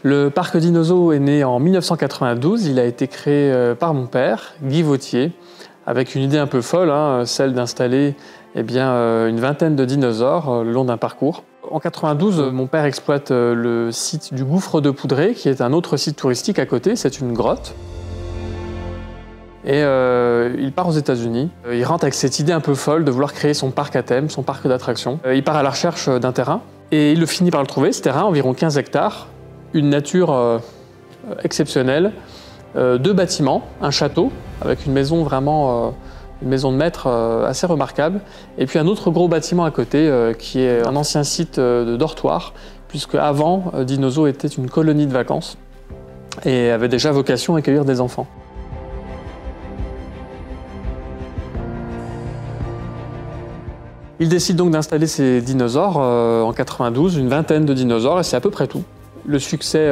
Le parc Dinozo est né en 1992. Il a été créé par mon père, Guy Vautier, avec une idée un peu folle, celle d'installer une vingtaine de dinosaures le long d'un parcours. En 92, mon père exploite le site du Gouffre de Poudré, qui est un autre site touristique à côté. C'est une grotte. Et il part aux États-Unis. Il rentre avec cette idée un peu folle de vouloir créer son parc à thème, son parc d'attractions. Il part à la recherche d'un terrain et il finit par le trouver, ce terrain, environ 15 hectares, une nature exceptionnelle, 2 bâtiments, un château avec une maison vraiment, une maison de maître assez remarquable, et puis un autre gros bâtiment à côté qui est un ancien site de dortoir, puisque avant, Dinozo était une colonie de vacances et avait déjà vocation à accueillir des enfants. Il décide donc d'installer ces dinosaures en 92, une vingtaine de dinosaures, et c'est à peu près tout. Le succès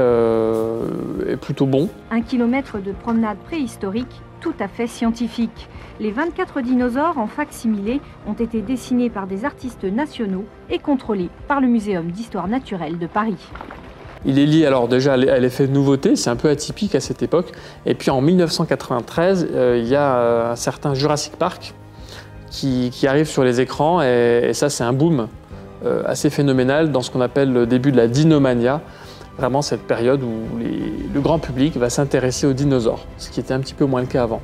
est plutôt bon. 1 kilomètre de promenade préhistorique, tout à fait scientifique. Les 24 dinosaures en fac-similé ont été dessinés par des artistes nationaux et contrôlés par le Muséum d'histoire naturelle de Paris. Il est lié alors déjà à l'effet de nouveauté, c'est un peu atypique à cette époque. Et puis en 1993, il y a un certain Jurassic Park qui arrive sur les écrans, et ça c'est un boom assez phénoménal dans ce qu'on appelle le début de la dinomania, vraiment cette période où le grand public va s'intéresser aux dinosaures, ce qui était un petit peu moins le cas avant.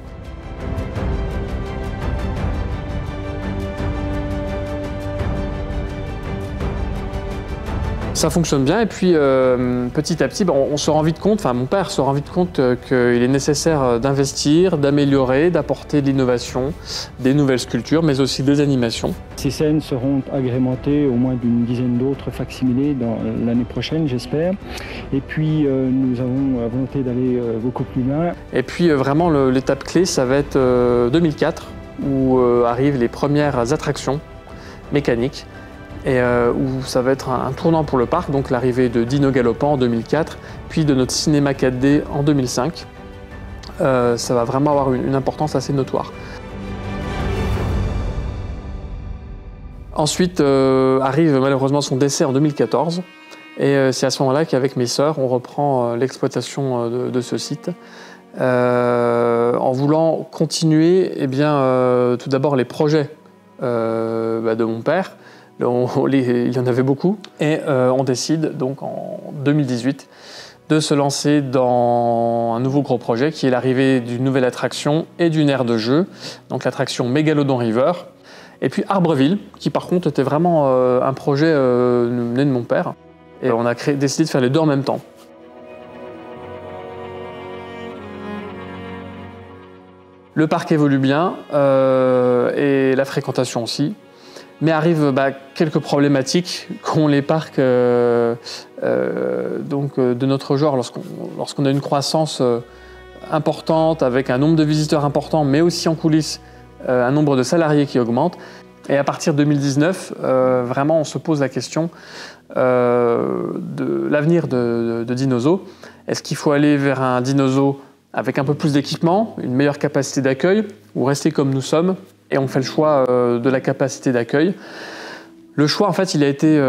Ça fonctionne bien, et puis petit à petit, on se rend vite compte, enfin mon père se rend vite compte qu'il est nécessaire d'investir, d'améliorer, d'apporter de l'innovation, des nouvelles sculptures, mais aussi des animations. Ces scènes seront agrémentées au moins d'une dizaine d'autres fac-similés dans l'année prochaine, j'espère. Et puis nous avons la volonté d'aller beaucoup plus loin. Et puis vraiment l'étape clé, ça va être 2004, où arrivent les premières attractions mécaniques, et où ça va être un tournant pour le parc, donc l'arrivée de Dino Galopant en 2004, puis de notre cinéma 4D en 2005. Ça va vraiment avoir une importance assez notoire. Ensuite arrive malheureusement son décès en 2014, et c'est à ce moment-là qu'avec mes sœurs, on reprend l'exploitation de ce site, en voulant continuer tout d'abord les projets de mon père. Il y en avait beaucoup, et on décide donc en 2018 de se lancer dans un nouveau gros projet qui est l'arrivée d'une nouvelle attraction et d'une aire de jeu, donc l'attraction Mégalodon River, et puis Arbreville, qui par contre était vraiment un projet né de mon père, et on a décidé de faire les deux en même temps. Le parc évolue bien, et la fréquentation aussi. Mais arrivent quelques problématiques qu'ont les parcs de notre genre lorsqu'on a une croissance importante, avec un nombre de visiteurs important, mais aussi en coulisses un nombre de salariés qui augmente. Et à partir de 2019, vraiment on se pose la question de l'avenir de Dinozo. Est-ce qu'il faut aller vers un Dinozo avec un peu plus d'équipement, une meilleure capacité d'accueil, ou rester comme nous sommes? Et on fait le choix de la capacité d'accueil. Le choix, en fait, il a été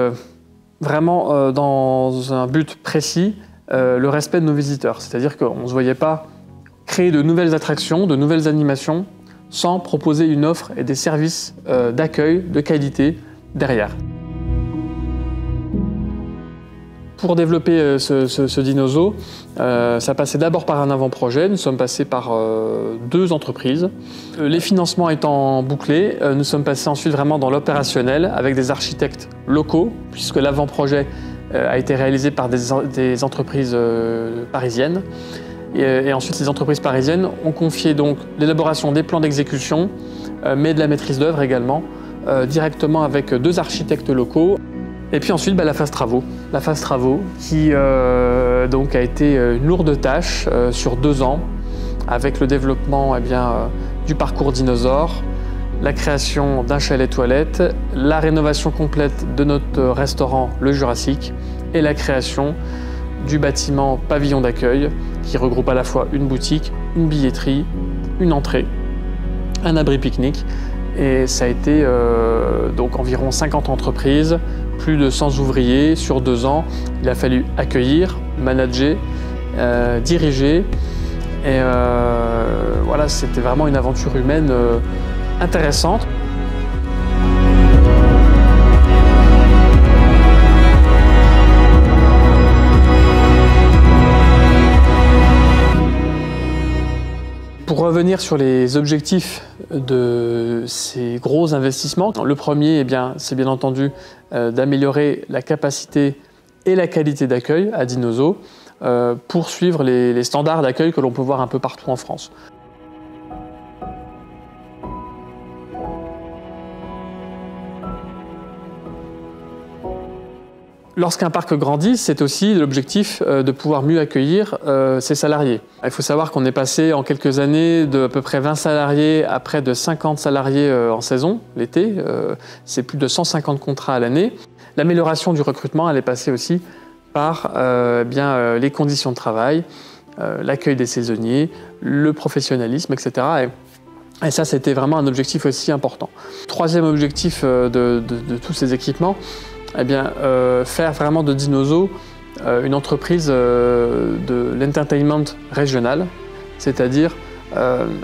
vraiment dans un but précis, le respect de nos visiteurs. C'est-à-dire qu'on ne se voyait pas créer de nouvelles attractions, de nouvelles animations, sans proposer une offre et des services d'accueil de qualité derrière. Pour développer ce Dinozo, ça passait d'abord par un avant-projet. Nous sommes passés par 2 entreprises. Les financements étant bouclés, nous sommes passés ensuite vraiment dans l'opérationnel avec des architectes locaux, puisque l'avant-projet a été réalisé par des entreprises parisiennes. Et ensuite, ces entreprises parisiennes ont confié donc l'élaboration des plans d'exécution, mais de la maîtrise d'œuvre également, directement avec 2 architectes locaux. Et puis ensuite, la phase travaux. La phase travaux qui donc a été une lourde tâche sur 2 ans, avec le développement du parcours dinosaure, la création d'un chalet toilette, la rénovation complète de notre restaurant Le Jurassique et la création du bâtiment pavillon d'accueil qui regroupe à la fois une boutique, une billetterie, une entrée, un abri pique-nique. Et ça a été donc environ 50 entreprises, plus de 100 ouvriers sur 2 ans. Il a fallu accueillir, manager, diriger. Et voilà, c'était vraiment une aventure humaine intéressante. Pour revenir sur les objectifs de ces gros investissements, le premier, eh bien, c'est bien entendu d'améliorer la capacité et la qualité d'accueil à Dinozo pour suivre les standards d'accueil que l'on peut voir un peu partout en France. Lorsqu'un parc grandit, c'est aussi l'objectif de pouvoir mieux accueillir ses salariés. Il faut savoir qu'on est passé en quelques années de à peu près 20 salariés à près de 50 salariés en saison, l'été. C'est plus de 150 contrats à l'année. L'amélioration du recrutement, elle est passée aussi par les conditions de travail, l'accueil des saisonniers, le professionnalisme, etc. Et ça, c'était vraiment un objectif aussi important. Troisième objectif de tous ces équipements, eh bien, faire vraiment de Dinozo une entreprise de l'entertainment régional, c'est-à-dire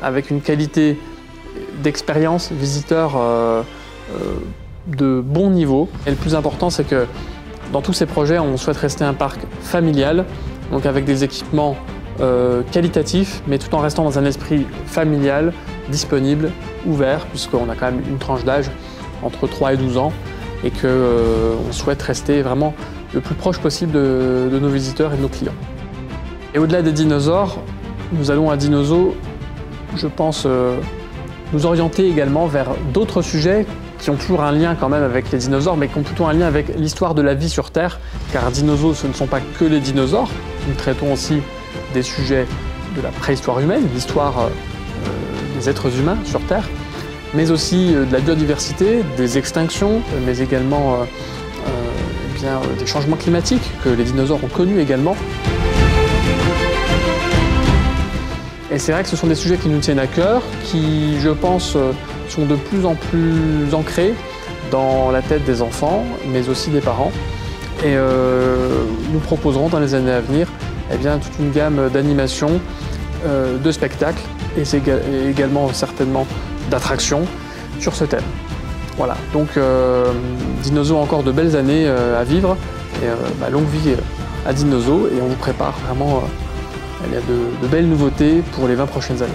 avec une qualité d'expérience visiteur de bon niveau. Et le plus important, c'est que dans tous ces projets, on souhaite rester un parc familial, donc avec des équipements qualitatifs, mais tout en restant dans un esprit familial, disponible, ouvert, puisqu'on a quand même une tranche d'âge entre 3 et 12 ans, et qu'on souhaite rester vraiment le plus proche possible de nos visiteurs et de nos clients. Et au-delà des dinosaures, nous allons à Dinozo, je pense, nous orienter également vers d'autres sujets qui ont toujours un lien quand même avec les dinosaures, mais qui ont plutôt un lien avec l'histoire de la vie sur Terre, car Dinozo, ce ne sont pas que les dinosaures. Nous traitons aussi des sujets de la préhistoire humaine, l'histoire des êtres humains sur Terre, mais aussi de la biodiversité, des extinctions, mais également des changements climatiques que les dinosaures ont connus également. Et c'est vrai que ce sont des sujets qui nous tiennent à cœur, qui, je pense, sont de plus en plus ancrés dans la tête des enfants, mais aussi des parents. Et nous proposerons dans les années à venir toute une gamme d'animations, de spectacles, et également certainement d'attractions sur ce thème. Voilà, donc Dinozo a encore de belles années à vivre, et longue vie à Dinozo, et on vous prépare vraiment de belles nouveautés pour les 20 prochaines années.